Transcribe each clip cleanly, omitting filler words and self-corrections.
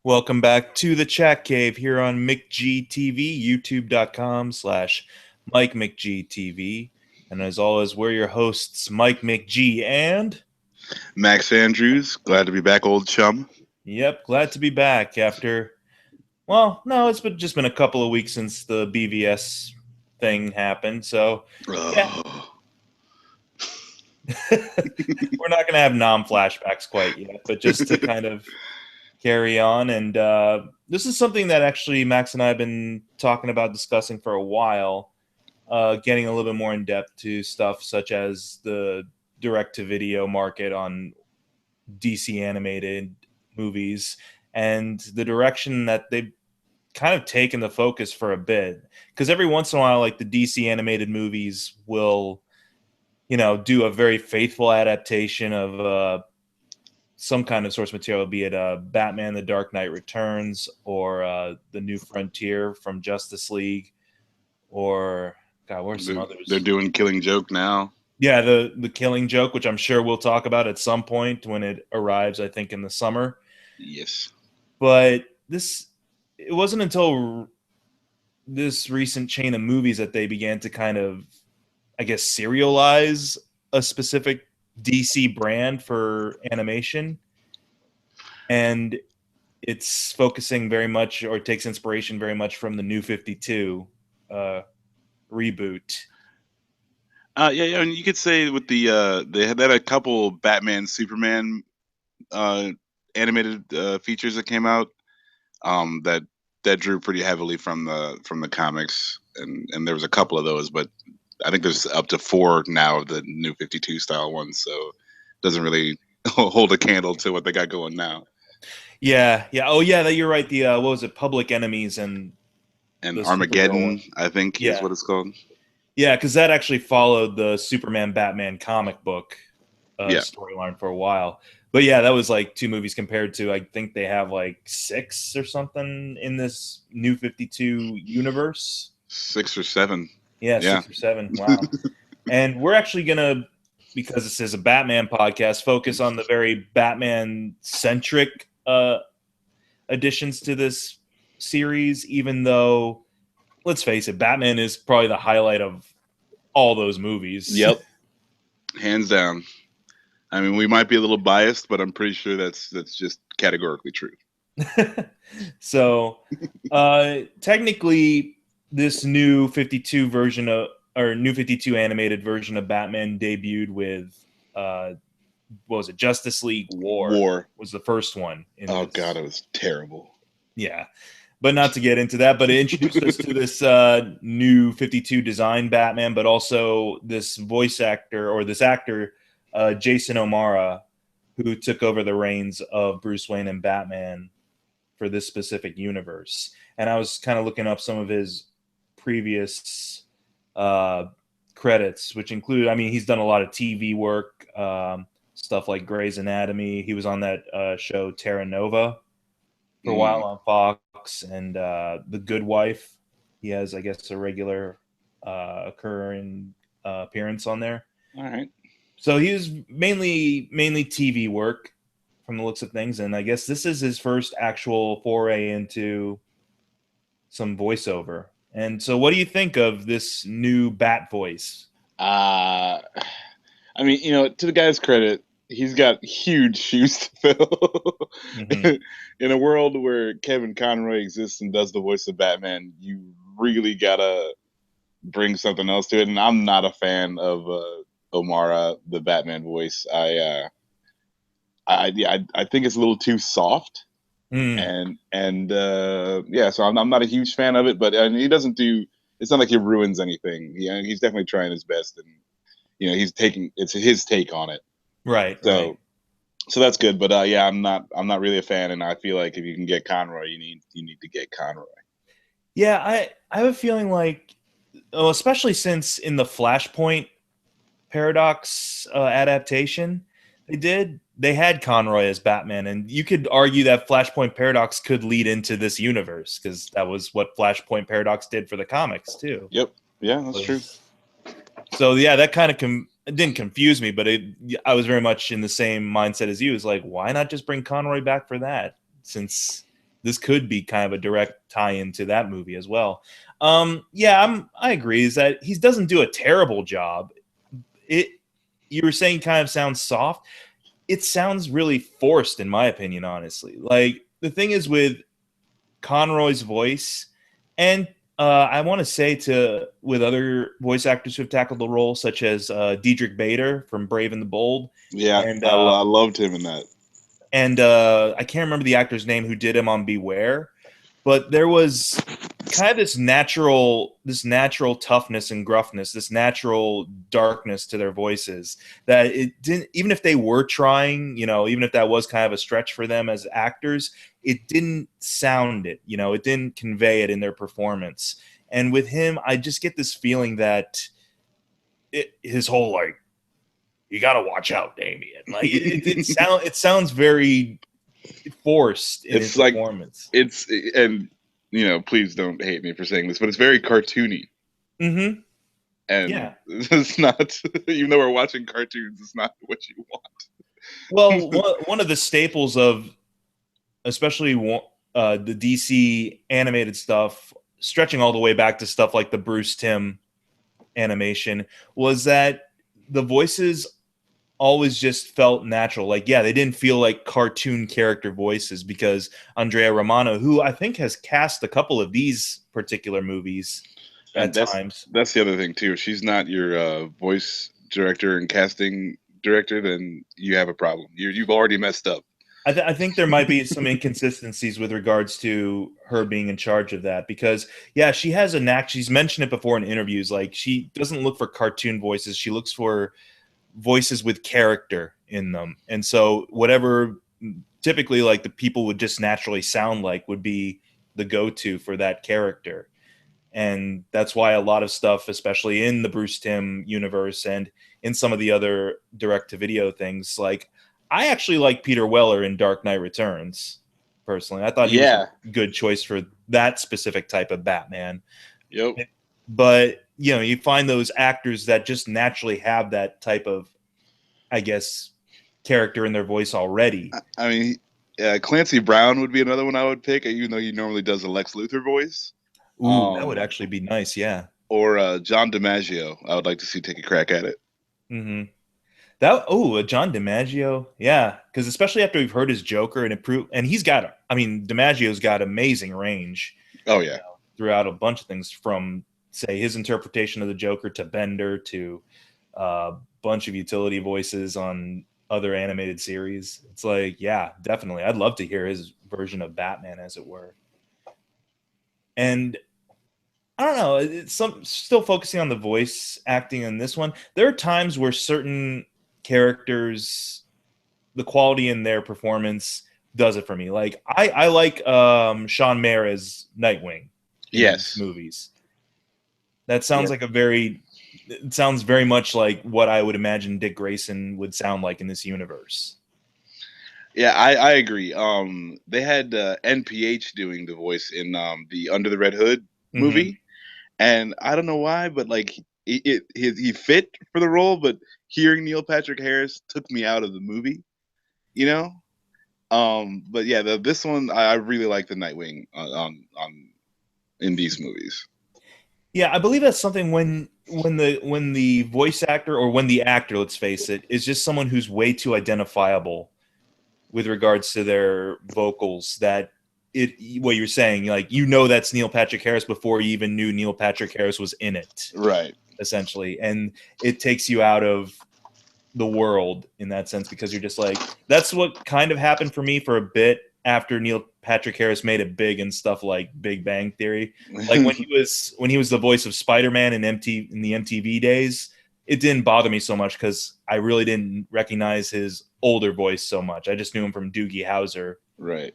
Welcome back to the Chat Cave here on McGTV, youtube.com/Mike McGTV. And as always, we're your hosts, Mike McG and... Max Andrews, glad to be back, old chum. Yep, glad to be back after... Well, no, just been a couple of weeks since the BVS thing happened, so... Yeah. We're not going to have non-flashbacks quite yet, but just to kind of... carry on. And this is something that actually Max and I have been talking about, discussing for a while, getting a little bit more in depth to stuff such as the direct-to-video market on DC animated movies and the direction that they've kind of taken the focus for a bit. Because every once in a while, like the DC animated movies will, do a very faithful adaptation of some kind of source material, be it Batman The Dark Knight Returns or The New Frontier from Justice League, or God, where's some others? They're doing Killing Joke now. Yeah, the Killing Joke, which I'm sure we'll talk about at some point when it arrives, I think in the summer. Yes. But it wasn't until this recent chain of movies that they began to kind of, I guess, serialize a specific DC brand for animation, and it's focusing very much, or takes inspiration very much from the New 52 reboot. Yeah, and you could say with they had a couple Batman Superman animated features that came out that drew pretty heavily from the comics, and there was a couple of those, but I think there's up to 4 now of the New 52 style ones, so it doesn't really hold a candle to what they got going now. Yeah. Oh, yeah, you're right. The what was it? Public Enemies and Armageddon, I think, is what it's called. Yeah, because that actually followed the Superman Batman comic book storyline for a while. But yeah, that was like 2 movies compared to, I think they have like 6 or something in this New 52 universe. 6 or 7. Yeah, 6 or 7. Wow. And we're actually going to, because this is a Batman podcast, focus on the very Batman-centric additions to this series, even though, let's face it, Batman is probably the highlight of all those movies. Yep. Hands down. I mean, we might be a little biased, but I'm pretty sure that's just categorically true. So, technically, this new 52 version of, or New 52 animated version of Batman debuted with, what was it? Justice League War was the first one. God, it was terrible. Yeah. But not to get into that, but it introduced us to this new 52 design Batman, but also this voice actor, or this actor, Jason O'Mara, who took over the reins of Bruce Wayne and Batman for this specific universe. And I was kind of looking up some of his previous credits, which include, I mean, he's done a lot of TV work, stuff like Grey's Anatomy. He was on that show Terra Nova for a while on Fox, and The Good Wife. He has, I guess, a regular occurring appearance on there. All right. So he was mainly TV work from the looks of things, and I guess this is his first actual foray into some voiceover. And so what do you think of this new Bat voice? I mean, to the guy's credit, he's got huge shoes to fill. Mm-hmm. In a world where Kevin Conroy exists and does the voice of Batman, you really gotta bring something else to it. And I'm not a fan of O'Mara, the Batman voice. I think it's a little too soft. And so I'm not a huge fan of it, but he doesn't do. It's not like he ruins anything. Yeah, he's definitely trying his best, and it's his take on it. Right. So that's good, but I'm not really a fan, and I feel like if you can get Conroy, you need to get Conroy. Yeah, I have a feeling like, especially since in the Flashpoint Paradox adaptation they had Conroy as Batman, and you could argue that Flashpoint Paradox could lead into this universe, because that was what Flashpoint Paradox did for the comics too. Yep. Yeah, that's true. So yeah, that kind of it didn't confuse me, but I was very much in the same mindset as you. It's like, why not just bring Conroy back for that, since this could be kind of a direct tie-in to that movie as well. Yeah, I agree. Is that he doesn't do a terrible job. It You were saying kind of sounds soft. It sounds really forced, in my opinion. Honestly, like the thing is with Conroy's voice, and I want to say to with other voice actors who have tackled the role, such as Diedrich Bader from Brave and the Bold, Yeah, and I loved him in that. and I can't remember the actor's name who did him on Beware, but there was kind of this natural toughness and gruffness, this natural darkness to their voices that it didn't, even if they were trying, even if that was kind of a stretch for them as actors, it didn't sound it, it didn't convey it in their performance. And with him, I just get this feeling that his whole like, you got to watch out, Damien. Like it sounds very forced in his It's like performance. and please don't hate me for saying this, but it's very cartoony. Mm-hmm. And Yeah. it's not, even though we're watching cartoons, it's not what you want. Well, one of the staples of especially the DC animated stuff, stretching all the way back to stuff like the Bruce Timm animation, was that the voices always just felt natural. Like, yeah, they didn't feel like cartoon character voices because Andrea Romano, who I think has cast a couple of these particular movies at times. That's the other thing too. If she's not your voice director and casting director, then you have a problem. You've already messed up. I think there might be some inconsistencies with regards to her being in charge of that because, yeah, she has a knack. She's mentioned it before in interviews. Like, she doesn't look for cartoon voices. She looks for voices with character in them. And so whatever typically like the people would just naturally sound like would be the go-to for that character. And that's why a lot of stuff, especially in the Bruce Timm universe and in some of the other direct-to-video things, like I actually like Peter Weller in Dark Knight Returns. Personally, I thought he was a good choice for that specific type of Batman. Yep. But you find those actors that just naturally have that type of, I guess, character in their voice already. I mean, Clancy Brown would be another one I would pick, even though he normally does a Lex Luthor voice. Ooh, that would actually be nice, yeah. Or John DiMaggio, I would like to see take a crack at it. Mm-hmm. John DiMaggio, yeah, because especially after we've heard his Joker and he's got, DiMaggio's got amazing range. Oh yeah, throughout a bunch of things from say his interpretation of the Joker to Bender to a bunch of utility voices on other animated series. It's like, yeah, definitely. I'd love to hear his version of Batman, as it were. And I don't know, it's still focusing on the voice acting in this one. There are times where certain characters, the quality in their performance does it for me. Like I like Sean Mayer as Nightwing in these movies. That sounds like it sounds very much like what I would imagine Dick Grayson would sound like in this universe. Yeah, I agree. They had NPH doing the voice in the Under the Red Hood movie, and I don't know why, but like he fit for the role, but hearing Neil Patrick Harris took me out of the movie, But yeah, this one I really like the Nightwing on in these movies. Yeah, I believe that's something when the voice actor or when the actor, let's face it, is just someone who's way too identifiable with regards to their vocals that what you're saying, like, that's Neil Patrick Harris before you even knew Neil Patrick Harris was in it. Right. Essentially. And it takes you out of the world in that sense because you're just like, that's what kind of happened for me for a bit after Neil Patrick Harris made it big and stuff like Big Bang Theory. Like when he was the voice of Spider-Man in the MTV days, it didn't bother me so much because I really didn't recognize his older voice so much. I just knew him from Doogie Howser. Right.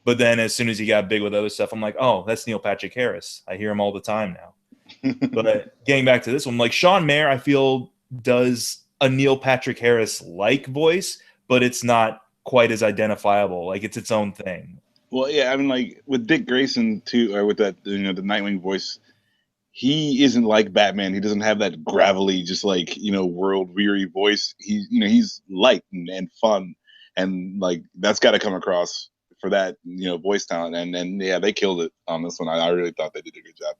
But then as soon as he got big with other stuff, I'm like, oh, that's Neil Patrick Harris. I hear him all the time now. But getting back to this one, like Sean Mayer, I feel does a Neil Patrick Harris like voice, but it's not quite as identifiable. Like it's its own thing. Well, yeah, I mean, like with Dick Grayson too, or with that, the Nightwing voice, he isn't like Batman. He doesn't have that gravelly, just like world weary voice. He's light and fun, and like that's got to come across for that, voice talent, and yeah, they killed it on this one. I really thought they did a good job.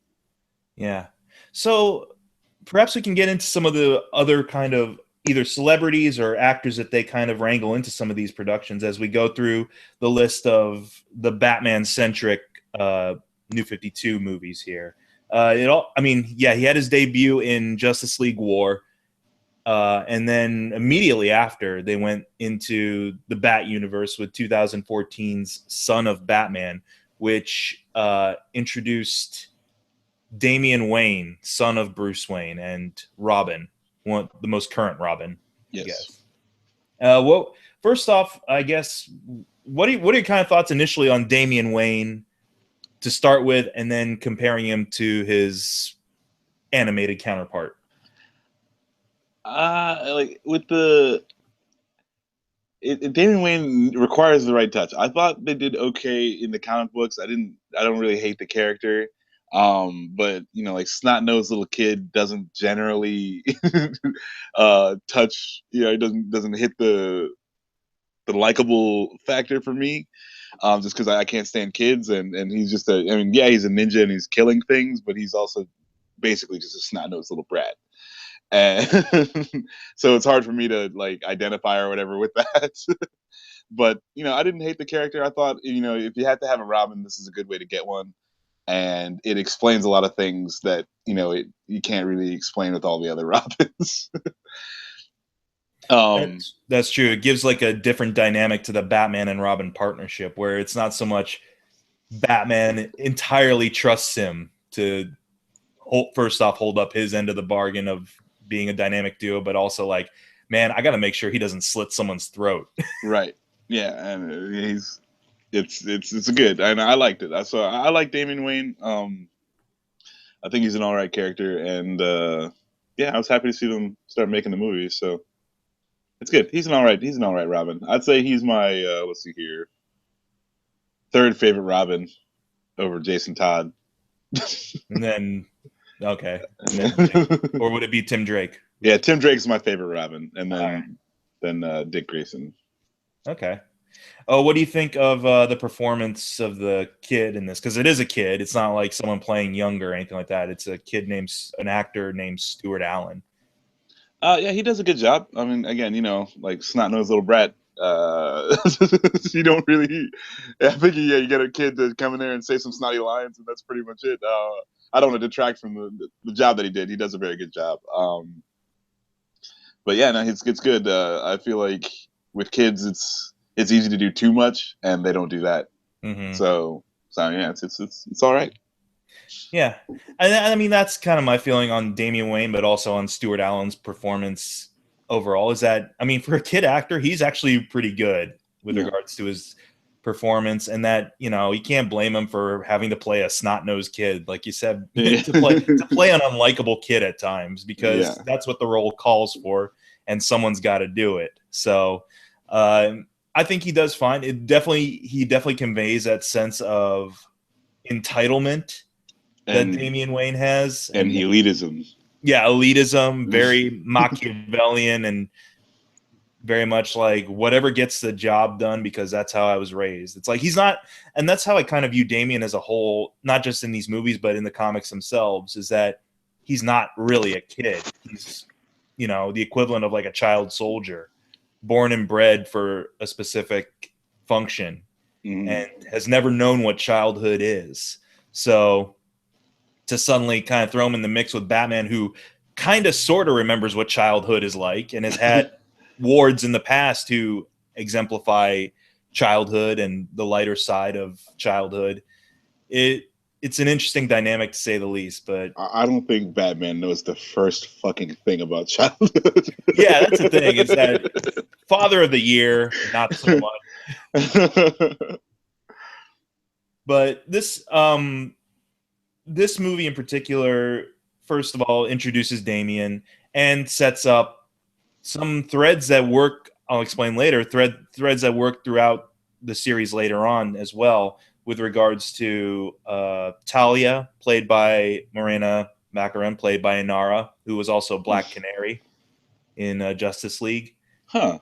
Yeah. So perhaps we can get into some of the other kind of either celebrities or actors that they kind of wrangle into some of these productions as we go through the list of the Batman centric New 52 movies here. He had his debut in Justice League War. And then immediately after, they went into the Bat universe with 2014's Son of Batman, which introduced Damian Wayne, son of Bruce Wayne, and Robin, the most current Robin, I Yes. guess. First off, I guess, what are your kind of thoughts initially on Damian Wayne to start with, and then comparing him to his animated counterpart? Like with Damian Wayne requires the right touch. I thought they did okay in the comic books. I don't really hate the character. But like snot nosed little kid doesn't generally touch. It doesn't hit the likable factor for me. Just because I can't stand kids, and he's just he's a ninja and he's killing things, but he's also basically just a snot nosed little brat. And so it's hard for me to like identify or whatever with that. But I didn't hate the character. I thought if you had to have a Robin, this is a good way to get one, and it explains a lot of things that you can't really explain with all the other Robins. That's true. It gives like a different dynamic to the Batman and Robin partnership, where it's not so much Batman entirely trusts him to hold up his end of the bargain of being a dynamic duo, but also like, man, I got to make sure he doesn't slit someone's throat. Right. Yeah, and it's good, and I liked it. So I like Damian Wayne. I think he's an all right character, and I was happy to see them start making the movies. So it's good. He's an all right Robin. I'd say he's my let's see here, third favorite Robin over Jason Todd. And then or would it be Tim Drake? Yeah, Tim Drake's my favorite Robin, and then Dick Grayson. Okay. Oh, what do you think of the performance of the kid in this? Because it is a kid. It's not like someone playing younger or anything like that. It's an actor named Stuart Allen. Yeah, he does a good job. I mean, again, like snot-nosed little brat. You don't really. I think you get a kid to come in there and say some snotty lines, and that's pretty much it. I don't want to detract from the job that he did. He does a very good job. But yeah, no, it's good. I feel like with kids, it's easy to do too much, and they don't do that. Mm-hmm. So yeah, it's all right. Yeah, I mean that's kind of my feeling on Damian Wayne, but also on Stuart Allen's performance overall. Is that, I mean, for a kid actor, he's actually pretty good with regards to his performance, and that you can't blame him for having to play a snot-nosed kid, like you said, to play an unlikable kid at times, because that's what the role calls for, and someone's got to do it. So I think he does fine. He definitely conveys that sense of entitlement that Damian Wayne has, and elitism. Yeah, elitism, very Machiavellian, and very much like whatever gets the job done because that's how I was raised. It's like he's not, and that's how I kind of view Damian as a whole, not just in these movies, but in the comics themselves, is that he's not really a kid. He's, the equivalent of like a child soldier, born and bred for a specific function, and has never known what childhood is. So to suddenly kind of throw him in the mix with Batman, who kind of sort of remembers what childhood is like and has had wards in the past who exemplify childhood and the lighter side of childhood. It's an interesting dynamic to say the least, but I don't think Batman knows the first fucking thing about childhood. Yeah, that's the thing. It's that Father of the Year, not so much. But this movie in particular, first of all, introduces Damian and sets up some threads that work. I'll explain later. Threads that work throughout the series later on as well, with regards to Talia, played by Morena Baccarin, played by Inara, who was also Black Canary in Justice League. Huh.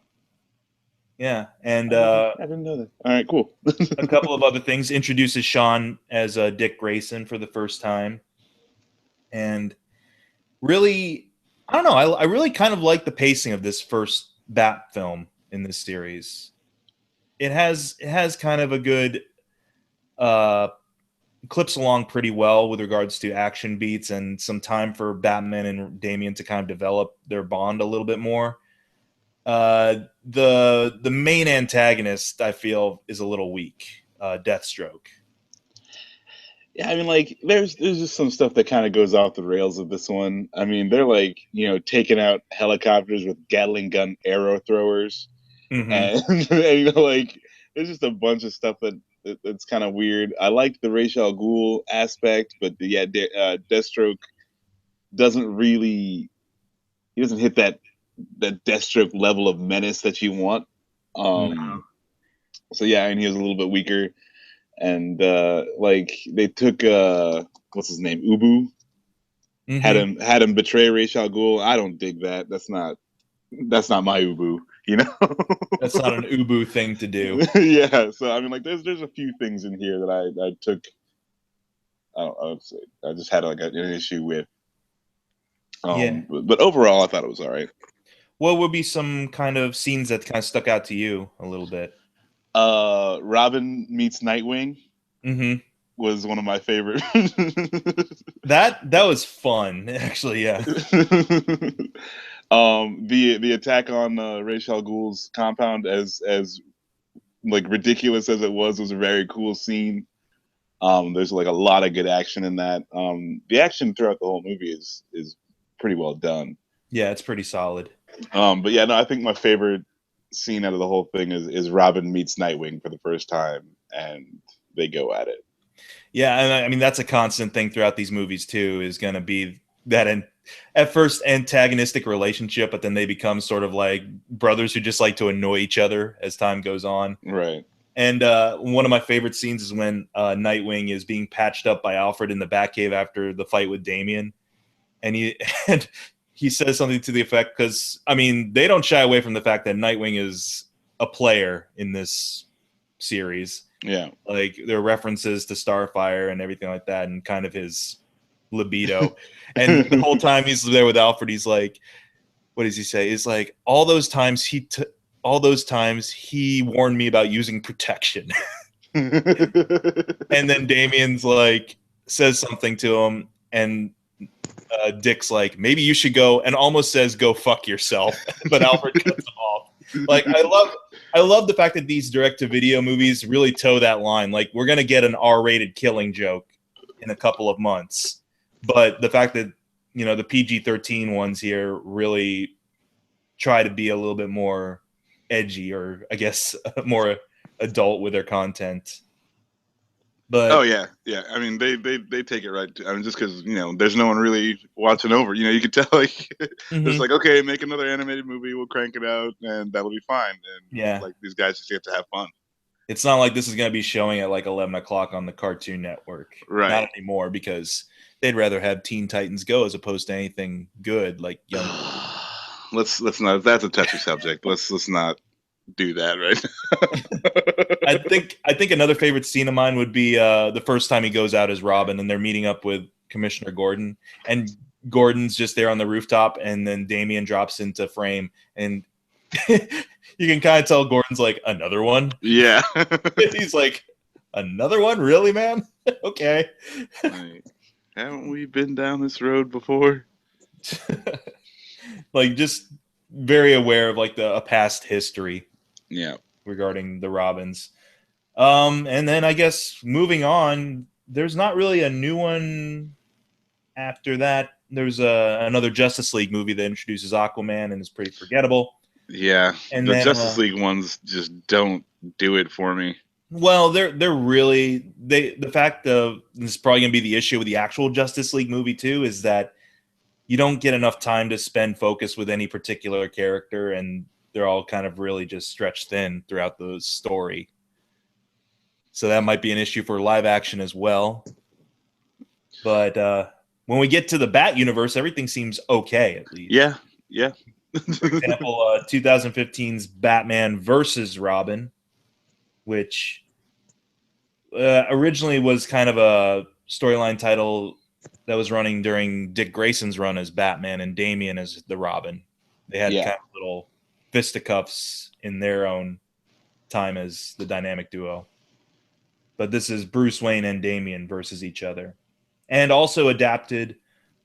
Yeah, and I didn't know that. All right, cool. a couple of other things. Introduces Sean as Dick Grayson for the first time, and really, I don't know. I really kind of like the pacing of this first Bat film in this series. It has kind of a good uh, clips along pretty well with regards to action beats and some time for Batman and Damian to kind of develop their bond a little bit more. The main antagonist I feel is a little weak, Deathstroke. Yeah, I mean, like, there's just some stuff that kind of goes off the rails of this one. I mean, they're like, taking out helicopters with Gatling gun arrow throwers, Mm-hmm. and, and like, there's just a bunch of stuff that's kind of weird. I like the Ra's al Ghul aspect, but Deathstroke doesn't really, he doesn't hit that Deathstroke level of menace that you want. No. Um, so yeah, and he was a little bit weaker, and like they took what's his name, Ubu, had Mm-hmm. him betray Ra's al Ghul. I don't dig that. That's not my Ubu, you know. That's not an Ubu thing to do. Yeah, so I mean, like, there's a few things in here that I took. I would say I just had like an issue with. Yeah. But overall, I thought it was all right. What would be some kind of scenes that kind of stuck out to you a little bit? Robin meets Nightwing Mm-hmm. was one of my favorite. That was fun, actually. Yeah. The attack on Ra's al Ghul's compound, as like ridiculous as it was a very cool scene. There's like a lot of good action in that. The action throughout the whole movie is pretty well done. Yeah, it's pretty solid. But yeah, no, I think my favorite scene out of the whole thing is Robin meets Nightwing for the first time, and they go at it. Yeah, and I mean that's a constant thing throughout these movies too. Is going to be that at first antagonistic relationship, but then they become sort of like brothers who just like to annoy each other as time goes on. Right. And one of my favorite scenes is when Nightwing is being patched up by Alfred in the Batcave after the fight with Damian, and he and he says something to the effect, because I mean they don't shy away from the fact that Nightwing is a player in this series. Yeah. Like there are references to Starfire and everything like that, and kind of his libido. And the whole time he's there with Alfred, he's like, what does he say? He's like, all those times he warned me about using protection. And then Damien's like says something to him, and Dick's like, maybe you should go, and almost says, go fuck yourself. But Alfred cuts him off. Like I love the fact that these direct-to-video movies really toe that line. Like we're gonna get an R-rated killing joke in a couple of months, but the fact that the PG-13 ones here really try to be a little bit more edgy, or I guess more adult with their content. But Oh yeah, yeah. I mean, they take it right. I mean, just because there's no one really watching over. You can tell like it's mm-hmm. like, okay, make another animated movie. We'll crank it out, and that'll be fine. And Yeah, like these guys just get to have fun. it's not like this is going to be showing at like 11 o'clock on the Cartoon Network. Right. Not anymore, because they'd rather have Teen Titans Go as opposed to anything good like Young. Let's not. That's a touchy subject. Let's not do that, right? I think another favorite scene of mine would be the first time he goes out as Robin and they're meeting up with Commissioner Gordon, and Gordon's just there on the rooftop, and then Damian drops into frame, and you can kind of tell Gordon's like, another one. Yeah. He's like, another one, really, man? Okay. Like, haven't we been down this road before? Like, just very aware of like a past history. Yeah. Regarding the Robins. And then I guess moving on, there's not really a new one after that. There's another Justice League movie that introduces Aquaman and is pretty forgettable. Yeah. And The then Justice League ones just don't do it for me. well, they're really the fact of this is probably gonna be the issue with the actual Justice League movie too, is that you don't get enough time to spend focus with any particular character, and they're all kind of really just stretched thin throughout the story. So that might be an issue for live action as well. But when we get to the Bat universe, everything seems okay, at least. Yeah. Yeah. For example, 2015's Batman versus Robin, which originally was kind of a storyline title that was running during Dick Grayson's run as Batman and Damian as the Robin. They had kind of little fisticuffs in their own time as the dynamic duo. But this is Bruce Wayne and Damian versus each other. And also adapted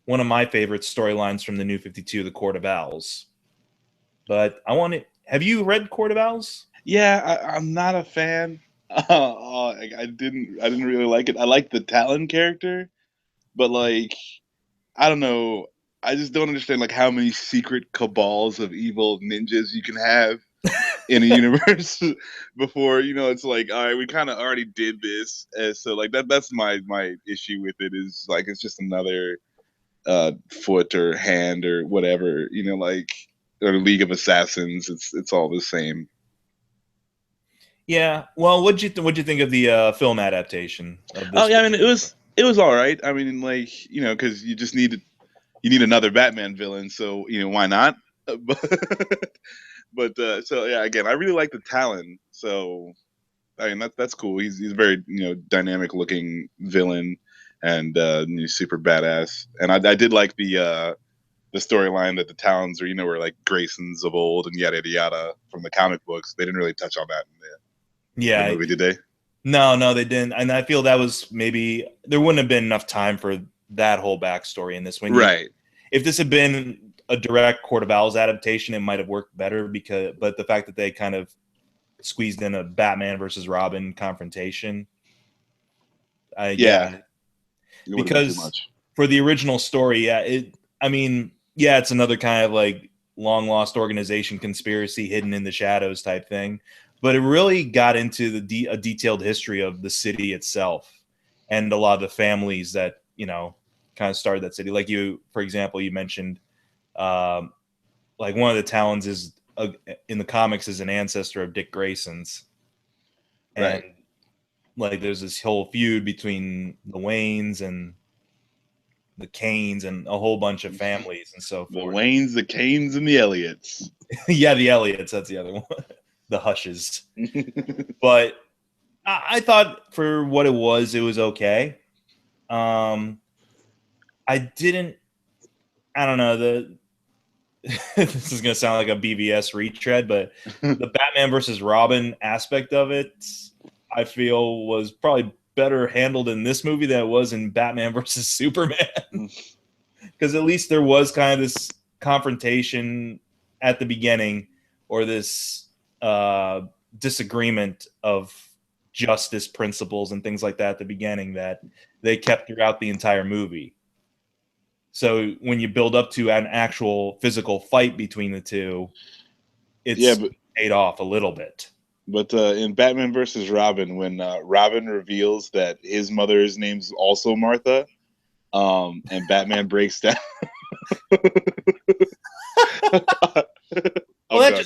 one of my favorite storylines from the New 52, The Court of Owls. But have you read Court of Owls? Yeah, I'm not a fan. I didn't really like it. I like the Talon character, but like, I don't know. I just don't understand like how many secret cabals of evil ninjas you can have in a universe before it's like, all right, we kind of already did this, and so like that's my issue with it, is like it's just another foot or hand or whatever, like, or League of Assassins. It's all the same. Yeah. Well, what'd you think of the film adaptation of this? Oh yeah, I mean it was all right. I mean, like, because you need another Batman villain, so why not? But so yeah, again, I really like the Talon. So I mean that's cool. He's a very dynamic looking villain, and he's super badass. And I did like the storyline that the Talons are were like Graysons of old and yada yada from the comic books. They didn't really touch on that in the movie, did they? No, they didn't. And I feel that was maybe there wouldn't have been enough time for that whole backstory in this one. Right. If this had been a direct Court of Owls adaptation, it might have worked better but the fact that they kind of squeezed in a Batman versus Robin confrontation. Because for the original story, it's another kind of like long lost organization conspiracy hidden in the shadows type thing. But it really got into a detailed history of the city itself and a lot of the families that, kind of started that city. Like for example, you mentioned like one of the Talons is in the comics is an ancestor of Dick Grayson's. And like there's this whole feud between the Waynes and the Canes and a whole bunch of families and so forth. The Waynes, the Canes, and the Elliots. Yeah, the Elliots, that's the other one. The Hushes. But I thought for what it was okay. I don't know, this is going to sound like a BVS retread, but the Batman versus Robin aspect of it, I feel was probably better handled in this movie than it was in Batman versus Superman. Because at least there was kind of this confrontation at the beginning, or this disagreement of justice principles and things like that at the beginning that they kept throughout the entire movie. So when you build up to an actual physical fight between the two, it's paid off a little bit. But in Batman versus Robin, when Robin reveals that his mother's name's also Martha, and Batman breaks down. Well,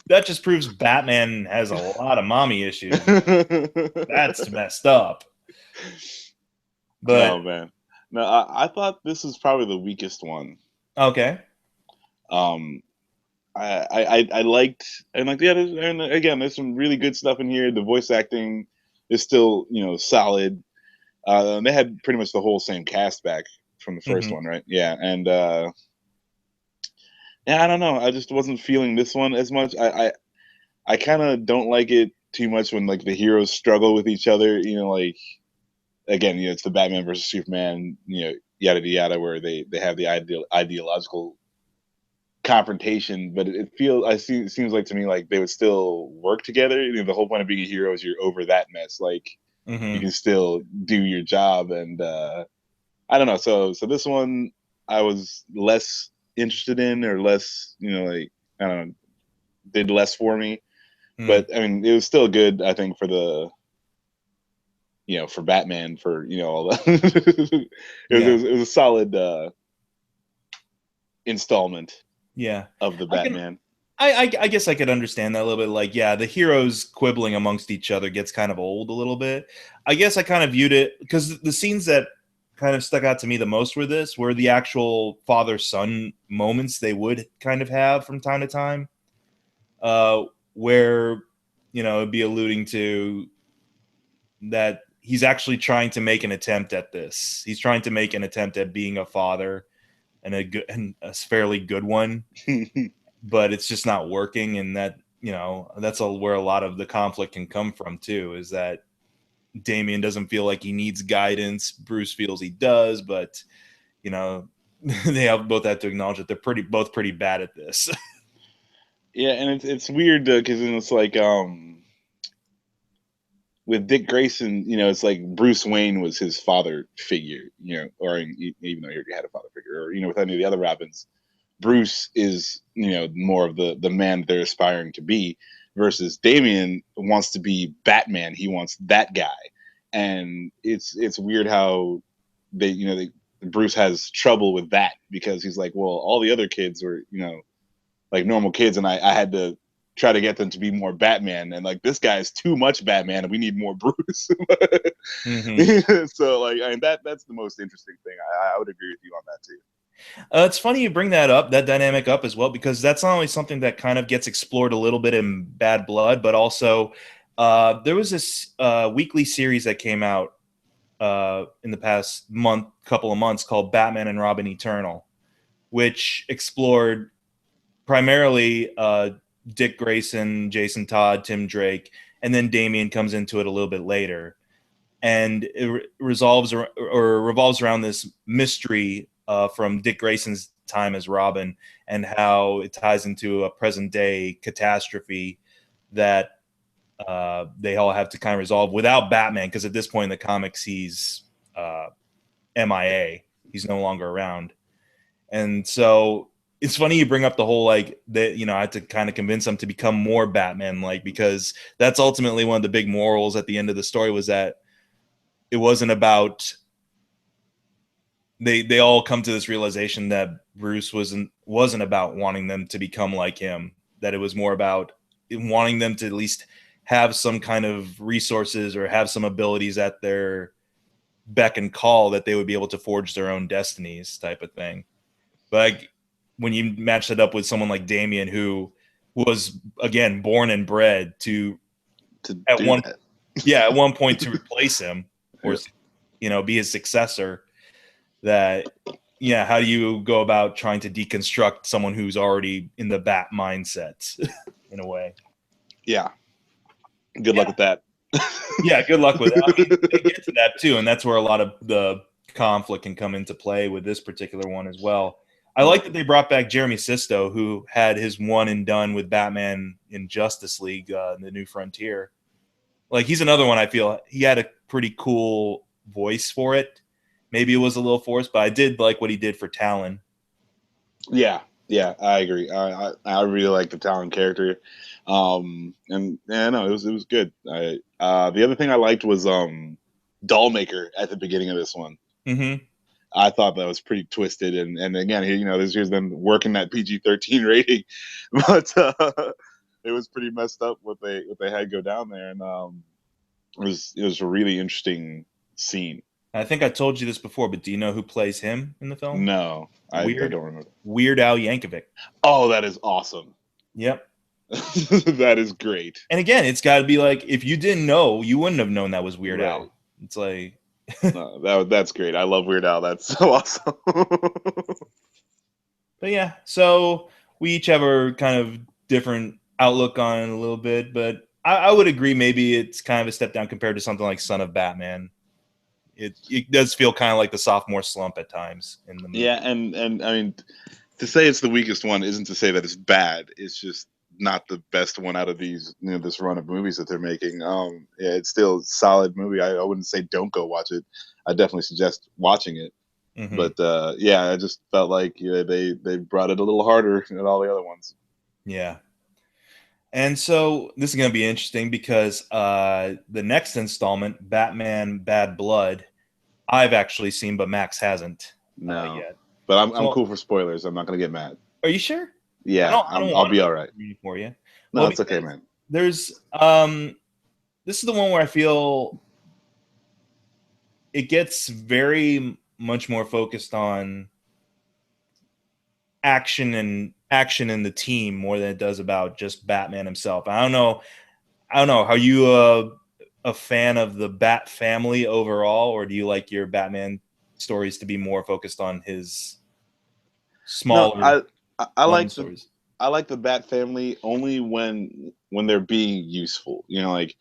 that just proves Batman has a lot of mommy issues. That's messed up. But oh man, no, I thought this was probably the weakest one. Okay. I liked, and like, yeah, and again, there's some really good stuff in here. The voice acting is still solid. They had pretty much the whole same cast back from the first one, right? Yeah, and yeah, I don't know. I just wasn't feeling this one as much. I kind of don't like it too much when like the heroes struggle with each other. Like, again, it's the Batman versus Superman, yada yada, where they have the ideological confrontation, but it seems like to me like they would still work together. The whole point of being a hero is you're over that mess. Like, you can still do your job, and I don't know. So this one I was less interested in, or less, like, I don't know, did less for me. But I mean, it was still good, I think, for the for Batman, for all the it was a solid installment of the Batman. I guess I could understand that a little bit. Like, yeah, the heroes quibbling amongst each other gets kind of old a little bit. I guess I kind of viewed it because the scenes that kind of stuck out to me the most with this were the actual father-son moments they would kind of have from time to time, where, it'd be alluding to that he's actually trying to make an attempt at this. He's trying to make an attempt at being a father, and a fairly good one, but it's just not working. And that, that's where a lot of the conflict can come from too, is that Damien doesn't feel like he needs guidance. Bruce feels he does, but they both have to acknowledge that they're both pretty bad at this. Yeah, and it's weird because it's like with Dick Grayson, it's like Bruce Wayne was his father figure, or even though he already had a father figure, or with any of the other Robins, Bruce is more of the man that they're aspiring to be, versus Damien wants to be Batman. He wants that guy, and it's weird how they Bruce has trouble with that, because he's like, well, all the other kids were like normal kids, and I had to try to get them to be more Batman, and like this guy is too much Batman, and we need more Bruce. Mm-hmm. So like, that's the most interesting thing. I would agree with you on that too. It's funny you bring that dynamic up as well, because that's not only something that kind of gets explored a little bit in Bad Blood, but also there was this weekly series that came out in the past couple of months, called Batman and Robin Eternal, which explored primarily Dick Grayson, Jason Todd, Tim Drake, and then Damien comes into it a little bit later. And it revolves around this mystery from Dick Grayson's time as Robin, and how it ties into a present day catastrophe that they all have to kind of resolve without Batman, because at this point in the comics he's MIA. He's no longer around. And so it's funny you bring up the whole, like, that, I had to kind of convince them to become more Batman, like, because that's ultimately one of the big morals at the end of the story, was that it wasn't about, they all come to this realization that Bruce wasn't about wanting them to become like him, that it was more about wanting them to at least have some kind of resources or have some abilities at their beck and call, that they would be able to forge their own destinies, type of thing. But like, when you match that up with someone like Damien, who was, again, born and bred to at do one that. yeah, at one point to replace him, or be his successor, that, how do you go about trying to deconstruct someone who's already in the Bat mindset in a way? Yeah. Good luck with that. Yeah, good luck with that. I mean, they get to that too, and that's where a lot of the conflict can come into play with this particular one as well. I like that they brought back Jeremy Sisto, who had his one and done with Batman in Justice League, The New Frontier. Like, he's another one I feel he had a pretty cool voice for it. Maybe it was a little forced, but I did like what he did for Talon. Yeah, I agree. I really like the Talon character, and yeah, no, it was good. The other thing I liked was Dollmaker at the beginning of this one. Mm-hmm. I thought that was pretty twisted, and again, here's them working that PG-13 rating, but it was pretty messed up what they had go down there, and it was a really interesting scene. I think I told you this before, but do you know who plays him in the film? No, I don't remember. Weird Al Yankovic. Oh, that is awesome. Yep. That is great. And again, it's got to be like, if you didn't know, you wouldn't have known that was Weird Al. It's like, no, that's great. I love Weird Al. That's so awesome. But yeah, so we each have our kind of different outlook on it a little bit, but I would agree maybe it's kind of a step down compared to something like Son of Batman. It does feel kind of like the sophomore slump at times in the movie. Yeah, and I mean, to say it's the weakest one isn't to say that it's bad. It's just not the best one out of these, this run of movies that they're making. Yeah, it's still a solid movie. I wouldn't say don't go watch it. I definitely suggest watching it. Mm-hmm. But yeah, I just felt like they brought it a little harder than all the other ones. Yeah. And so this is going to be interesting, because the next installment, Batman Bad Blood, I've actually seen, but Max hasn't yet. But I'm cool for spoilers. I'm not going to get mad. Are you sure? Yeah, I'll be all right. For you. No, it's okay, man. There's this is the one where I feel it gets very much more focused on action in the team more than it does about just Batman himself. I don't know. Are you a fan of the Bat family overall, or do you like your Batman stories to be more focused on his No, smaller I lone like stories? the Bat family only when they're being useful. You know, like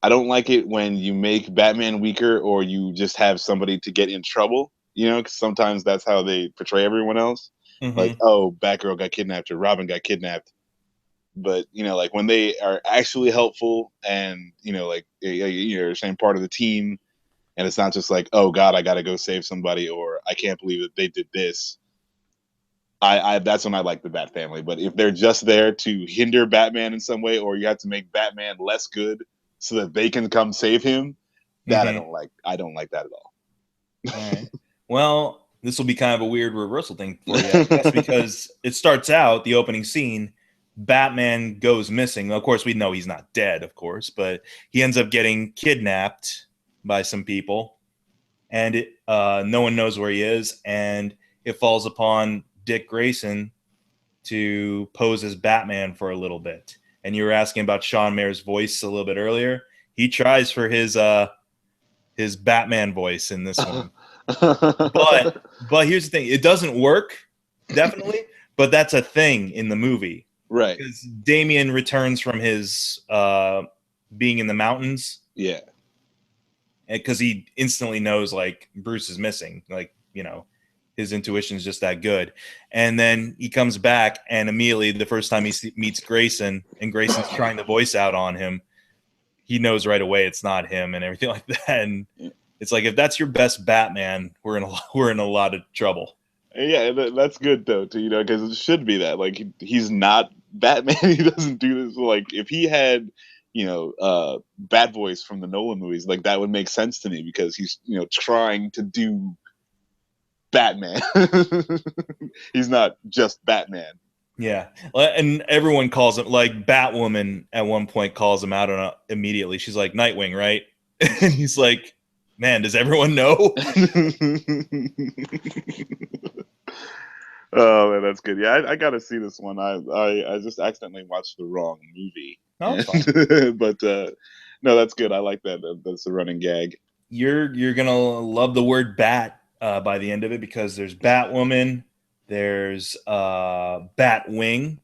I don't like it when you make Batman weaker or you just have somebody to get in trouble. You know, because sometimes that's how they portray everyone else. Like, Mm-hmm. oh, Batgirl got kidnapped or Robin got kidnapped. But you know, like when they are actually helpful and you know, like you're saying part of the team, and it's not just like, oh God, I got to go save somebody, or I can't believe that they did this. I that's when I like the Bat family. But if they're just there to hinder Batman in some way, or you have to make Batman less good so that they can come save him, that I Mm-hmm. don't like. I don't like that at all. All right. Well, this will be kind of a weird reversal thing for you, I guess, because it starts out the opening scene. Batman goes missing. Of course, we know he's not dead, of course, but he ends up getting kidnapped by some people, and no one knows where he is. And it falls upon Dick Grayson to pose as Batman for a little bit. And you were asking about Sean Mayer's voice a little bit earlier. He tries for his Batman voice in this one. But here's the thing, it doesn't work, definitely, but that's a thing in the movie. Right. Because Damian returns from his being in the mountains. Yeah. Because he instantly knows like Bruce is missing. Like, you know, his intuition is just that good. And then he comes back, and immediately the first time he meets Grayson, and Grayson's trying to voice out on him, he knows right away it's not him and everything like that. And it's like, if that's your best Batman, we're in a lot of trouble. Yeah, that's good though, too, you know, because it should be that. Like he's not Batman. He doesn't do this. Like if he had, you know, Bat Voice from the Nolan movies, like that would make sense to me because he's, you know, trying to do Batman. He's not just Batman. Yeah, and everyone calls him, like Batwoman at one point calls him out on immediately. She's like, Nightwing, right? And he's like, man, does everyone know? Oh man, that's good. Yeah, I got to see this one. I just accidentally watched the wrong movie, No, it's fine. but no, that's good. I like that. That's a running gag. You're gonna love the word bat by the end of it, because there's Batwoman, there's Batwing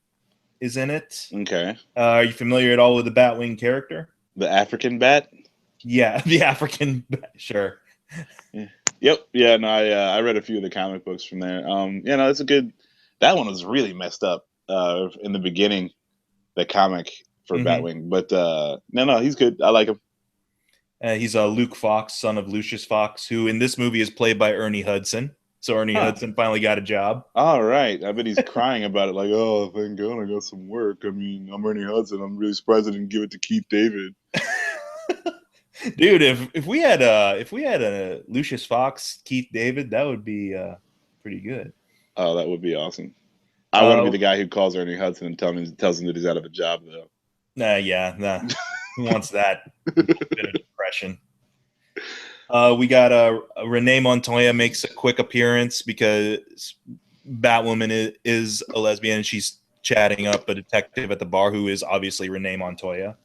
is in it. Okay, Are you familiar at all with the Batwing character? the African Bat. Yeah, the African bat, sure. Yeah. Yep. Yeah. No, I read a few of the comic books from there. You know, it's a good. That one was really messed up in the beginning, the comic for Mm-hmm. Batwing. But no, he's good. I like him. He's Luke Fox, son of Lucius Fox, who in this movie is played by Ernie Hudson. So Ernie Huh. Hudson finally got a job. All right. I bet he's crying about it, like, oh, thank God I got some work. I mean, I'm Ernie Hudson. I'm really surprised I didn't give it to Keith David. Dude, if we had a Lucius Fox, Keith David, that would be pretty good. Oh, that would be awesome. I want to be Uh, the guy who calls Ernie Hudson and tells him that he's out of a job, though. nah. Who wants that bit of depression? We got Renee Montoya makes a quick appearance because Batwoman is a lesbian, and she's chatting up a detective at the bar who is obviously Renee Montoya.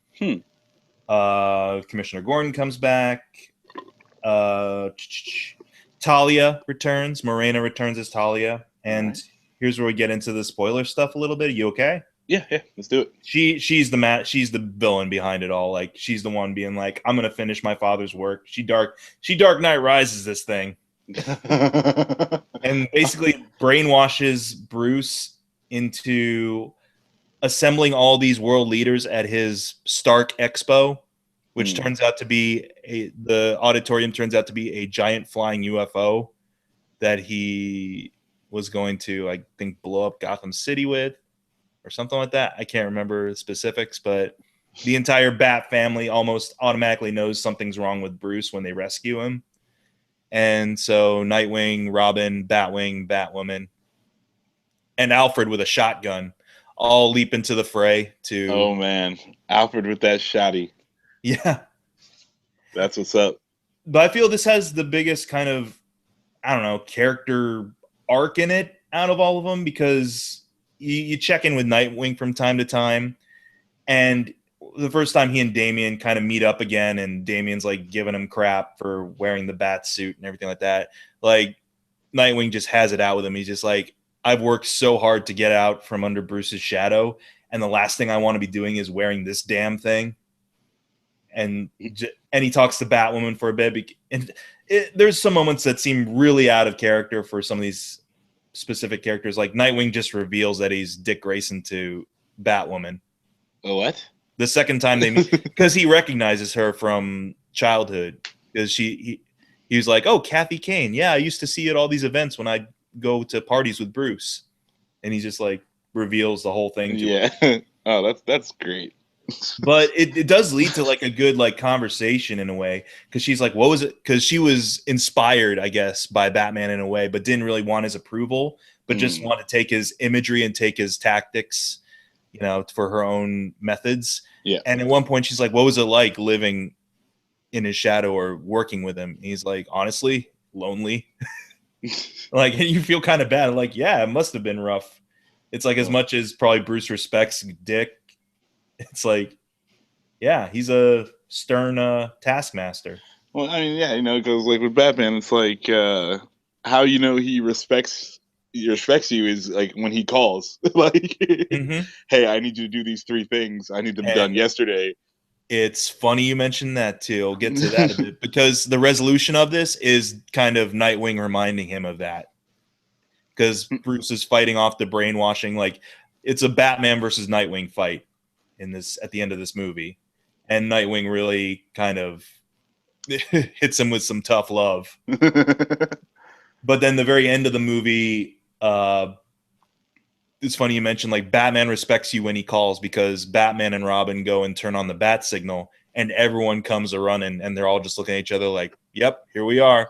Commissioner Gordon comes back. Talia returns. Morena returns as Talia. And here's where we get into the spoiler stuff a little bit. Are you okay? Yeah, let's do it. She's the villain behind it all. Like, she's the one being like, I'm gonna finish my father's work. She Dark Knight Rises this thing. And basically brainwashes Bruce into assembling all these world leaders at his Stark Expo, which turns out to be the auditorium turns out to be a giant flying UFO that he was going to, I think, blow up Gotham City with, or something like that. I can't remember the specifics, but the entire Bat family almost automatically knows something's wrong with Bruce when they rescue him. And so Nightwing, Robin, Batwing, Batwoman, and Alfred with a shotgun all leap into the fray to... Oh, man. Alfred with that shotty. Yeah. That's what's up. But I feel this has the biggest kind of I don't know, character arc in it out of all of them, because you check in with Nightwing from time to time, and the first time he and Damian kind of meet up again, and Damian's like giving him crap for wearing the bat suit and everything like that. Like Nightwing just has it out with him. He's just like, I've worked so hard to get out from under Bruce's shadow, and the last thing I want to be doing is wearing this damn thing. And he talks to Batwoman for a bit. And there's some moments that seem really out of character for some of these specific characters. Like Nightwing just reveals that he's Dick Grayson to Batwoman. What? The second time they meet, because he recognizes her from childhood. Because he was like, "Oh, Kathy Kane. Yeah, I used to see you at all these events when I go to parties with Bruce." And he just like reveals the whole thing to her. Oh, that's great. But it does lead to like a good like conversation in a way, because she's like, what was it? Because she was inspired, I guess, by Batman in a way, but didn't really want his approval, but just want to take his imagery and take his tactics, you know, for her own methods. Yeah. And at one point she's like, what was it like living in his shadow or working with him? And he's like, honestly, lonely. Like, you feel kind of bad. Like, yeah, it must have been rough. It's like, as much as probably Bruce respects Dick, it's like, yeah, he's a stern taskmaster. Well, I mean, yeah, you know, because like with Batman, it's like how you know he respects you is like when he calls, like, hey, I need you to do these 3 things. I need them done yesterday. It's funny you mentioned that too. I'll get to that a bit, because the resolution of this is kind of Nightwing reminding him of that, because Bruce is fighting off the brainwashing. Like, it's a Batman versus Nightwing fight in this at the end of this movie, and Nightwing really kind of hits him with some tough love. But then the very end of the movie, it's funny you mentioned like Batman respects you when he calls, because Batman and Robin go and turn on the bat signal, and everyone comes a running, and they're all just looking at each other like, yep, here we are.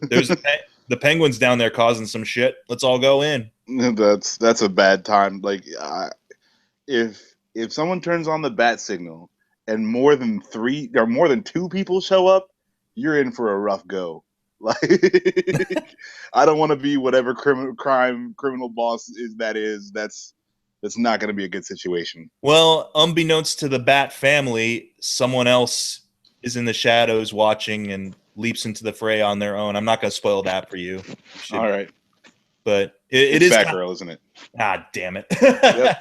There's the Penguins down there causing some shit. Let's all go in. That's a bad time. Like, if someone turns on the bat signal and more than 2 people show up, you're in for a rough go. Like, I don't want to be whatever criminal boss is. That's not going to be a good situation. Well, unbeknownst to the Bat family, someone else is in the shadows watching and leaps into the fray on their own. I'm not going to spoil that for you. All right, but it is Batgirl, isn't it? Ah, damn it. Yep.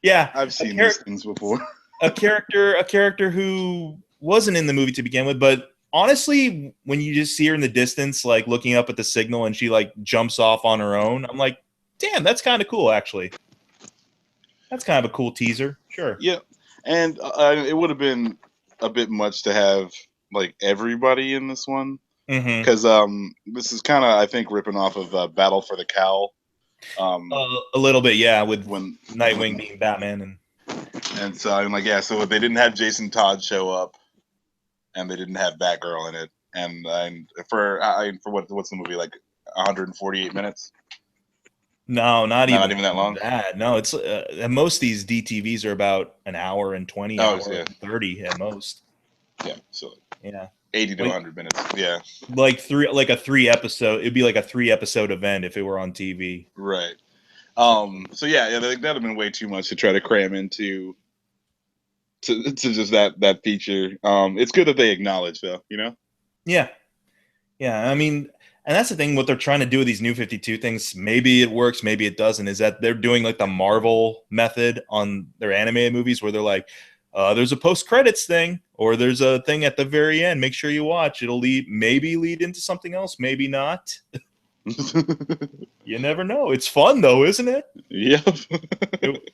Yeah, I've seen these things before. a character who wasn't in the movie to begin with, but honestly, when you just see her in the distance, like looking up at the signal, and she like jumps off on her own, I'm like, damn, that's kind of cool, actually. That's kind of a cool teaser. Sure. Yeah, and it would have been a bit much to have like everybody in this one, because this is kind of, I think, ripping off of Battle for the Cowl. A little bit, yeah, with when Nightwing being Batman, and so I'm like, yeah, so they didn't have Jason Todd show up, and they didn't have Batgirl in it, and for what's the movie, like 148 minutes? No, not even that long. No, it's most of these DTVs are about an hour and 20, hour and 30 at most. Yeah, so yeah, 80 to 100 minutes. Yeah, like a 3 episode. It'd be like a 3 episode event if it were on TV. Right. So yeah, that'd have been way too much to try to cram into to just that feature. It's good that they acknowledge, though. You know. Yeah. I mean, and that's the thing. What they're trying to do with these New 52 things, maybe it works, maybe it doesn't. Is that they're doing like the Marvel method on their animated movies, where they're like, there's a post-credits thing, or there's a thing at the very end. Make sure you watch. It'll maybe lead into something else, maybe not. You never know. It's fun, though, isn't it? Yep.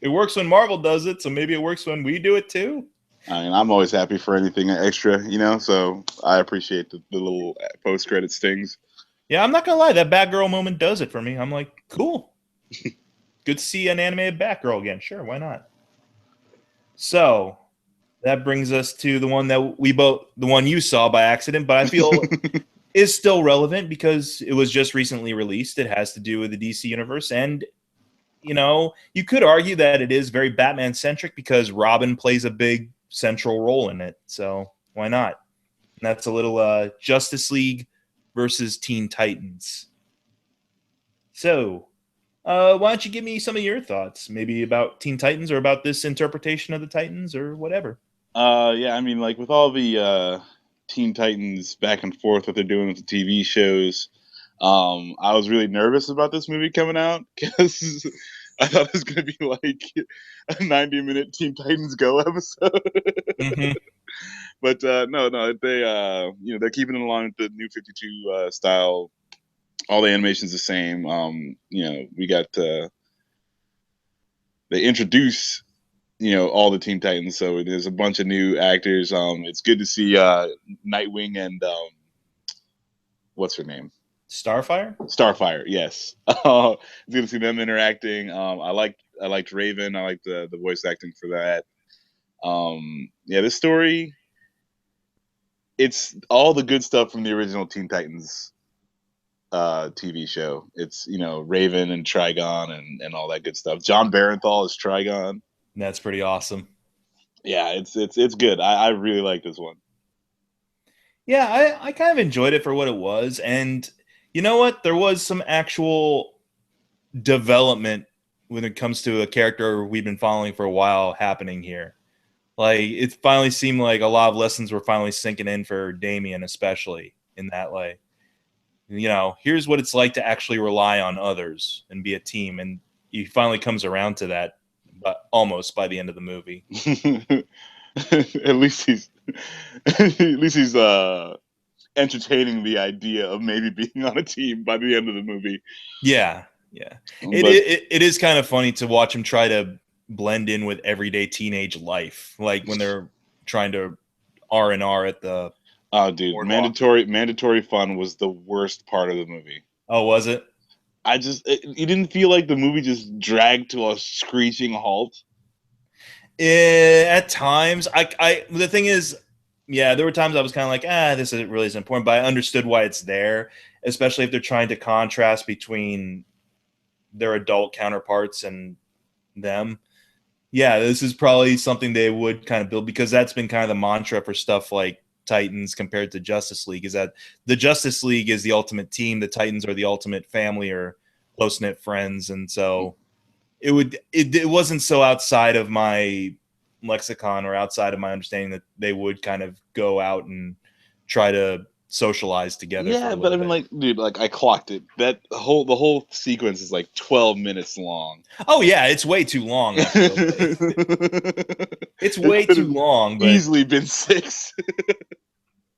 It works when Marvel does it, so maybe it works when we do it, too. I mean, I'm always happy for anything extra, you know, so I appreciate the little post-credits things. Yeah, I'm not going to lie. That Batgirl moment does it for me. I'm like, cool. Good to see an animated Batgirl again. Sure, why not? So that brings us to the one that the one you saw by accident, but I feel is still relevant because it was just recently released. It has to do with the DC universe, and you know, you could argue that it is very Batman centric because Robin plays a big central role in it. So why not? And that's a little Justice League versus Teen Titans. So, why don't you give me some of your thoughts, maybe about Teen Titans or about this interpretation of the Titans or whatever? Yeah, I mean, like with all the Teen Titans back and forth, what they're doing with the TV shows, I was really nervous about this movie coming out because I thought it was going to be like a 90-minute Teen Titans Go episode. Mm-hmm. But no, they they're keeping it along with the new 52 style. All the animation's the same. We got they introduce all the Teen Titans, so there's a bunch of new actors. It's good to see Nightwing and what's her name? Starfire. Starfire, yes. It's good to see them interacting. I liked Raven. I liked the voice acting for that. Yeah, this story, it's all the good stuff from the original Teen Titans TV show. It's Raven and Trigon and all that good stuff. John Barenthal is Trigon. That's pretty awesome. Yeah, it's good. I really like this one. Yeah, I kind of enjoyed it for what it was, and you know what? There was some actual development when it comes to a character we've been following for a while happening here. Like it finally seemed like a lot of lessons were finally sinking in for Damien, especially in that like, here's what it's like to actually rely on others and be a team, and he finally comes around to that, but almost by the end of the movie. At least he's entertaining the idea of maybe being on a team by the end of the movie. Yeah. It is kind of funny to watch him try to blend in with everyday teenage life, like when they're trying to R&R at the dude, boardwalk. mandatory fun was the worst part of the movie. Oh, was it? You didn't feel like the movie just dragged to a screeching halt? At times, the thing is, yeah, there were times I was kind of like, this isn't really as important, but I understood why it's there, especially if they're trying to contrast between their adult counterparts and them. Yeah, this is probably something they would kind of build, because that's been kind of the mantra for stuff like Titans compared to Justice League, is that the Justice League is the ultimate team, the Titans are the ultimate family or close-knit friends, and so it wasn't so outside of my lexicon or outside of my understanding that they would kind of go out and try to socialize together for a Yeah, but little I mean, bit. like, dude, like I clocked it. The whole sequence is like 12 minutes long. Oh yeah, it's way too long. Actually, it's It way could too have long. But easily been 6.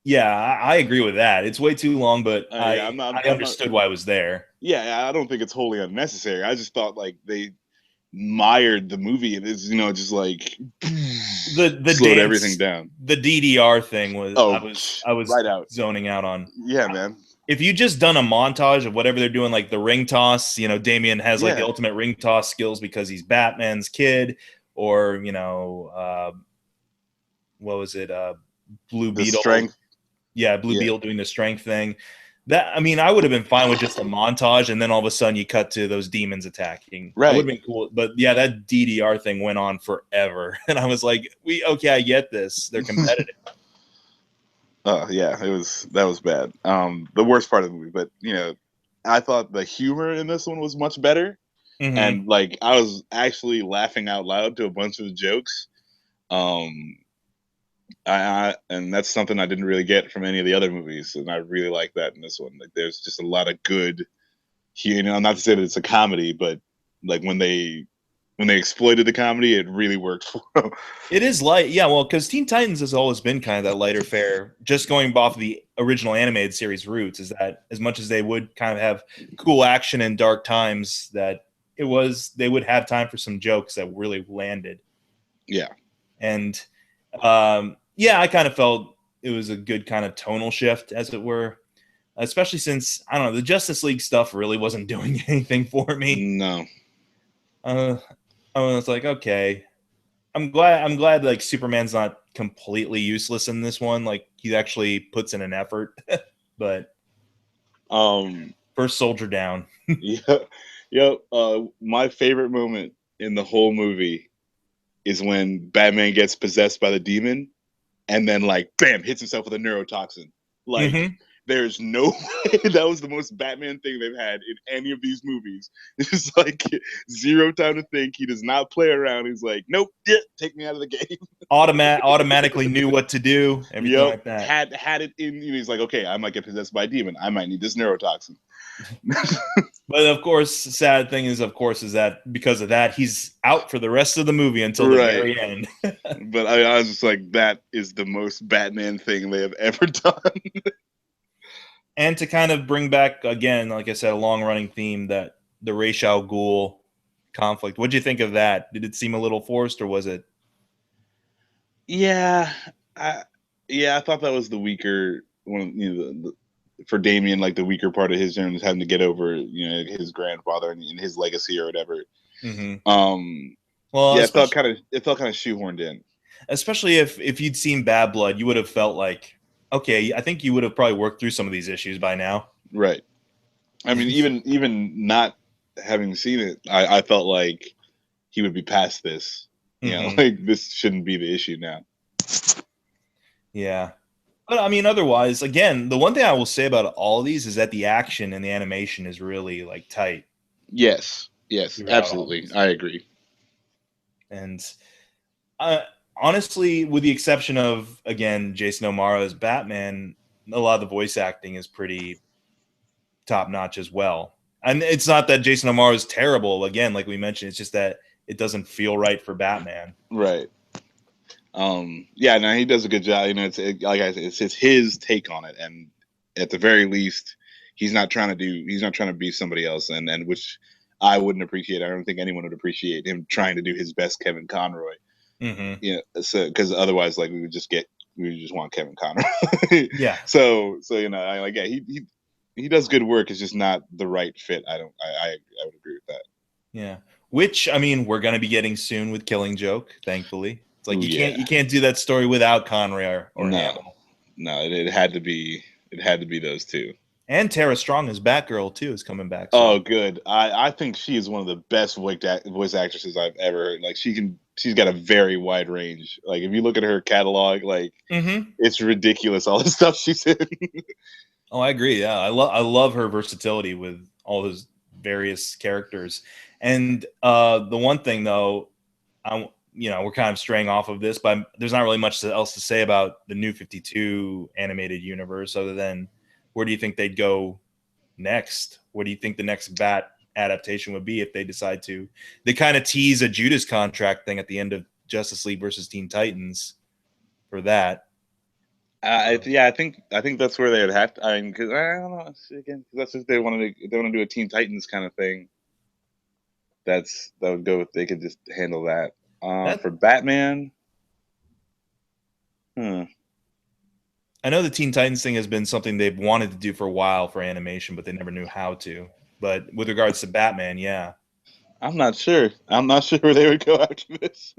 yeah, I agree with that. It's way too long, but Yeah, I understood why it was there. Yeah, I don't think it's wholly unnecessary. I just thought like they mired the movie and it's just like The slowed everything dance, down. the DDR thing was Oh, I was right out. zoning out on. Yeah, man. If you just done a montage of whatever they're doing, like the ring toss, Damien has like the Yeah. ultimate ring toss skills because he's Batman's kid, or what was it, Blue The Beetle? strength. Yeah, Blue Yeah. Beetle doing the strength thing. I would have been fine with just a montage, and then all of a sudden you cut to those demons attacking. That would Right. have been cool. But yeah, that DDR thing went on forever, and I was like, okay, I get this. They're competitive. Yeah, that was bad. The worst part of the movie, but I thought the humor in this one was much better, Mm-hmm. and like I was actually laughing out loud to a bunch of the jokes. Um, and that's something I didn't really get from any of the other movies, and I really like that in this one. Like, there's just a lot of good here. Not to say that it's a comedy, but like when they exploited the comedy, it really worked for them. It is light, yeah. Well, because Teen Titans has always been kind of that lighter fare. Just going off of the original animated series roots, is that as much as they would kind of have cool action and dark times, that they would have time for some jokes that really landed. Yeah, And yeah, I kind of felt it was a good kind of tonal shift, as it were. Especially since I don't know, the Justice League stuff really wasn't doing anything for me. no, I was like, okay, I'm glad like Superman's not completely useless in this one. Like he actually puts in an effort. But um, first soldier down. yeah, yeah. My favorite moment in the whole movie is when Batman gets possessed by the demon, and then like, bam, hits himself with a neurotoxin. Like Mm-hmm. There's no way that was the most Batman thing they've had in any of these movies. It's like zero time to think. He does not play around. He's like, nope, yeah, take me out of the game. Automatically knew what to do, everything Yep, like that. had it in. He's like, okay, I might get possessed by a demon. I might need this neurotoxin. But of course, sad thing is, of course, is that because of that, he's out for the rest of the movie until the Right. very end. But I was just like, that is the most Batman thing they have ever done. And to kind of bring back again, like I said, a long running theme, that the Ra's al Ghul conflict. What'd you think of that? Did it seem a little forced, or was it? Yeah, I I thought that was the weaker one. For Damien, like the weaker part of his journey is having to get over, his grandfather and his legacy or whatever. Mm-hmm. Um, Well, yeah, it felt kind of shoehorned in. especially if you'd seen Bad Blood, you would have felt like, okay, I think you would have probably worked through some of these issues by now. Right. I mean, even not having seen it, I felt like he would be past this. Mm-hmm. Like this shouldn't be the issue now. Yeah. But I mean, otherwise, again, the one thing I will say about all of these is that the action and the animation is really like tight Yes, throughout all of absolutely, these. I agree. And honestly, with the exception of, again, Jason O'Mara as Batman, a lot of the voice acting is pretty top notch as well. And it's not that Jason O'Mara is terrible. Again, like we mentioned, it's just that it doesn't feel right for Batman. Right. Yeah, no, he does a good job. Like I said, it's his take on it, and at the very least, he's not trying to be somebody else, and which I wouldn't appreciate. I don't think anyone would appreciate him trying to do his best Kevin Conroy. Mm-hmm. So because otherwise, like we would just want Kevin Conroy. Yeah. So I like, yeah, he does good work. It's just not the right fit. I would agree with that. Yeah. Which, I mean, we're going to be getting soon with Killing Joke, thankfully. It's like Ooh, yeah. you can't do that story without Conroy or No, Hamill. no, it had to be those two. And Tara Strong as Batgirl too is coming back Oh, soon. good. I think she is one of the best voice actresses I've ever heard. Like she's got a very wide range. Like if you look at her catalog, like Mm-hmm. it's ridiculous all the stuff she's in. Oh, I agree. Yeah, I love her versatility with all those various characters. And the one thing though, we're kind of straying off of this, but there's not really much else to say about the New 52 animated universe other than where do you think they'd go next? What do you think the next Bat adaptation would be if they decide to? They kind of tease a Judas contract thing at the end of Justice League versus Teen Titans for that. I think that's where they would have to. I mean, because I don't know. Again, 'cause that's if they want to do a Teen Titans kind of thing. That would go if they could just handle that. That For Batman, hmm. I know the Teen Titans thing has been something they've wanted to do for a while for animation, but they never knew how to. But with regards to Batman, yeah. I'm not sure. I'm not sure where they would go after this.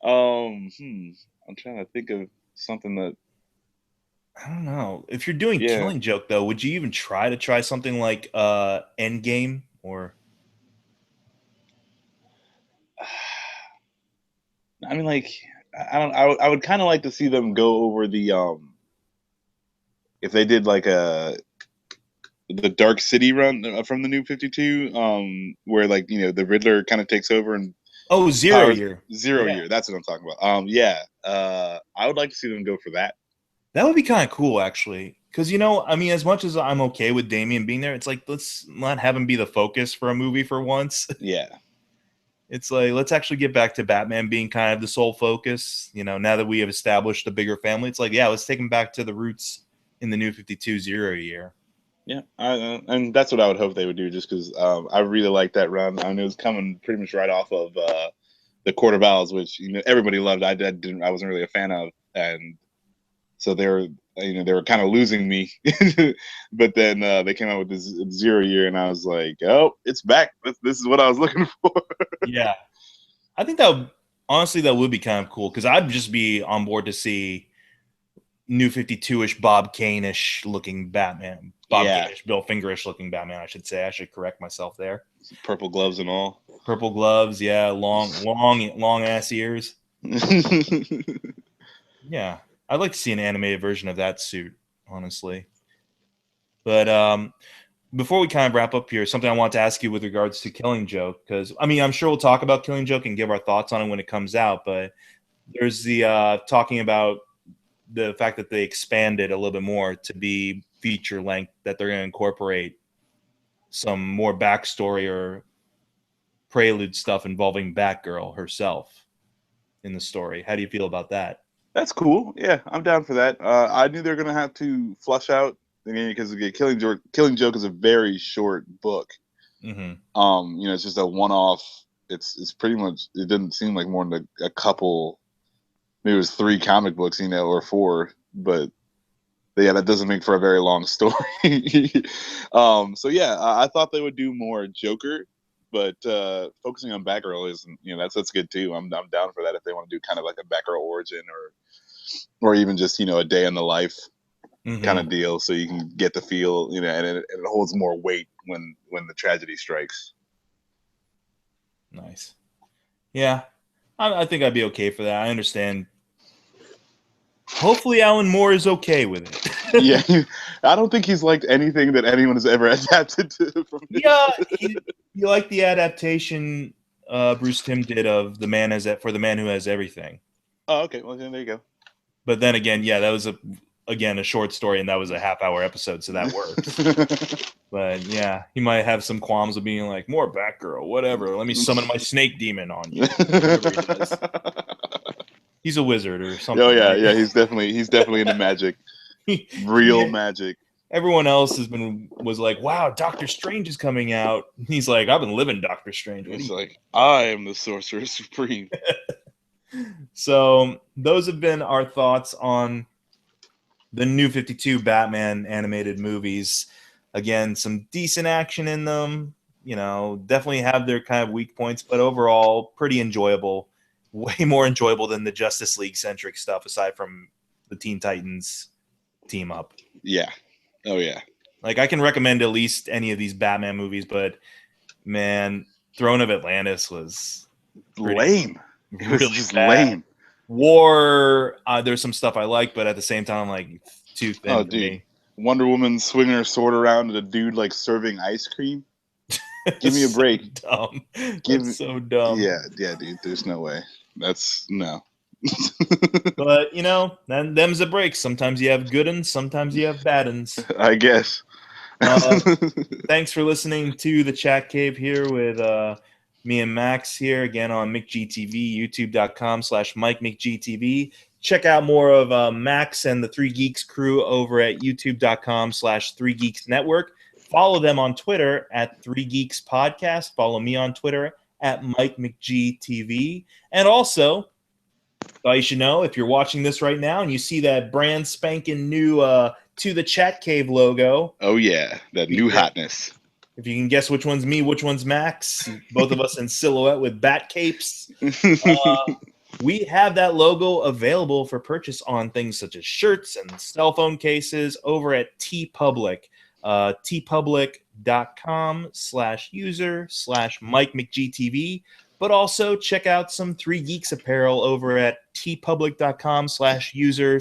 I'm trying to think of something that. I don't know. If you're doing Yeah. Killing Joke though, would you even try something like Endgame or I mean, like, I don't. I would kind of like to see them go over if they did like the Dark City run from the New 52, where like the Riddler kind of takes over and Zero powers Year? Zero Yeah. Year. That's what I'm talking about. Yeah. I would like to see them go for that. That would be kind of cool actually. Cuz I mean as much as I'm okay with Damian being there, it's like let's not have him be the focus for a movie for once. Yeah. It's like let's actually get back to Batman being kind of the sole focus. Now that we have established a bigger family, it's like yeah, let's take him back to the roots in the New 52 Zero Year. Yeah, and that's what I would hope they would do, just because I really like that run. I mean, it was coming pretty much right off of the Court of Owls, which everybody loved. I wasn't really a fan of, and so they were kind of losing me. But then they came out with this Zero Year, and I was like, oh, it's back. This is what I was looking for. Yeah, I think honestly that would be kind of cool because I'd just be on board to see New 52-ish, Bob Kane-ish looking Batman. Bob Kane-ish, Bill Finger-ish looking Batman, I should say. I should correct myself there. Purple gloves and all. Purple gloves, yeah. Long ass ears. Yeah. I'd like to see an animated version of that suit, honestly. But before we kind of wrap up here, something I want to ask you with regards to Killing Joke, because I mean, I'm sure we'll talk about Killing Joke and give our thoughts on it when it comes out, but there's the talking about the fact that they expanded a little bit more to be feature length, that they're going to incorporate some more backstory or prelude stuff involving Batgirl herself in the story. How do you feel about that? That's cool. Yeah, I'm down for that. I knew they were gonna have to flush out because Killing Joke is a very short book. Mm-hmm. It's just a one-off. It's pretty much. It didn't seem like more than a couple. Maybe it was 3 comic books, or 4, but yeah, that doesn't make for a very long story. So yeah, I thought they would do more Joker, but focusing on Batgirl is, that's good too. I'm down for that if they want to do kind of like a Batgirl origin or even just a day in the life kind of deal, so you can get the feel, and it holds more weight when the tragedy strikes. Nice. Yeah, I think I'd be okay for that. I understand. Hopefully Alan Moore is okay with it. Yeah, I don't think he's liked anything that anyone has ever adapted to from his. Yeah, you like the adaptation Bruce Timm did of The Man Who Has Everything. Oh, okay. Well, then there you go. But then again, yeah, that was a short story, and that was a half-hour episode, so that works. But yeah, he might have some qualms of being like, more Batgirl, whatever. Let me summon my snake demon on you. Whatever he does. He's a wizard or something. Oh yeah, right? yeah. He's definitely into magic, real magic. Everyone else was like, wow, Doctor Strange is coming out. He's like, I've been living Doctor Strange. He's like, I am the Sorcerer Supreme. So those have been our thoughts on the New 52 Batman animated movies. Again, some decent action in them. Definitely have their kind of weak points, but overall pretty enjoyable. Way more enjoyable than the Justice League centric stuff, aside from the Teen Titans team up. Yeah. Oh yeah. Like, I can recommend at least any of these Batman movies, but man, Throne of Atlantis was lame. It was really just bad. lame. War, there's some stuff I like, but at the same time, I'm like, too thin for me. Wonder Woman swinging her sword around at a dude like serving ice cream. Give me a break. So dumb. So dumb. Yeah, dude. There's no way. That's no. But them's a break. Sometimes you have good uns, sometimes you have bad uns. I guess. Thanks for listening to the Chat Cave here with me and Max here again on McGTV, youtube.com/MikeMcGTV. Check out more of Max and the 3 Geeks crew over at youtube.com/3 Geeks Network. Follow them on Twitter at 3 Geeks Podcast. Follow me on Twitter at Mike McGTV. And also, you should know, if you're watching this right now and you see that brand spanking new To the Chat Cave logo. Oh, yeah. That new hotness. If you can guess which one's me, which one's Max, both of us in silhouette with bat capes. We have that logo available for purchase on things such as shirts and cell phone cases over at TeePublic. tpublic.com/user/MikeMcGTV. But also check out some 3 Geeks apparel over at tpublic.com/user/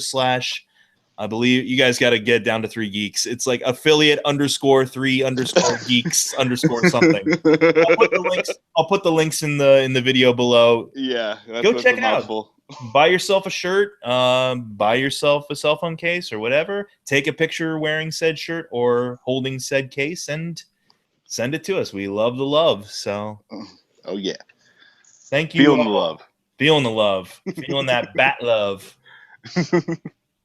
I believe you guys got to get down to 3 Geeks. It's like affiliate _3 geeks something. I'll put the links in the video below. Yeah, go check it out. Buy yourself a shirt, buy yourself a cell phone case or whatever. Take a picture wearing said shirt or holding said case and send it to us. We love the love. So, oh yeah, thank you. Feeling the love, feeling that bat love.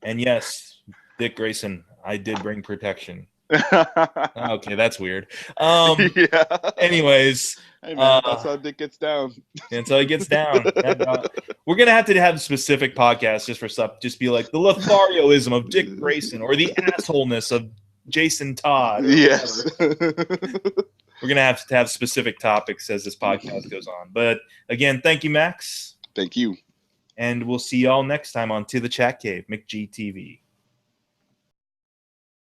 And yes, Dick Grayson, I did bring protection. Okay, that's weird. Yeah. Anyways, hey man, that's how Dick gets down. That's how he gets down. We're gonna have to have specific podcasts just for stuff. Just be like the Lotharioism of Dick Grayson or the assholeness of Jason Todd. Yes. We're gonna have to have specific topics as this podcast goes on. But again, thank you, Max. Thank you. And we'll see y'all next time on To the Chat Cave, McGTV.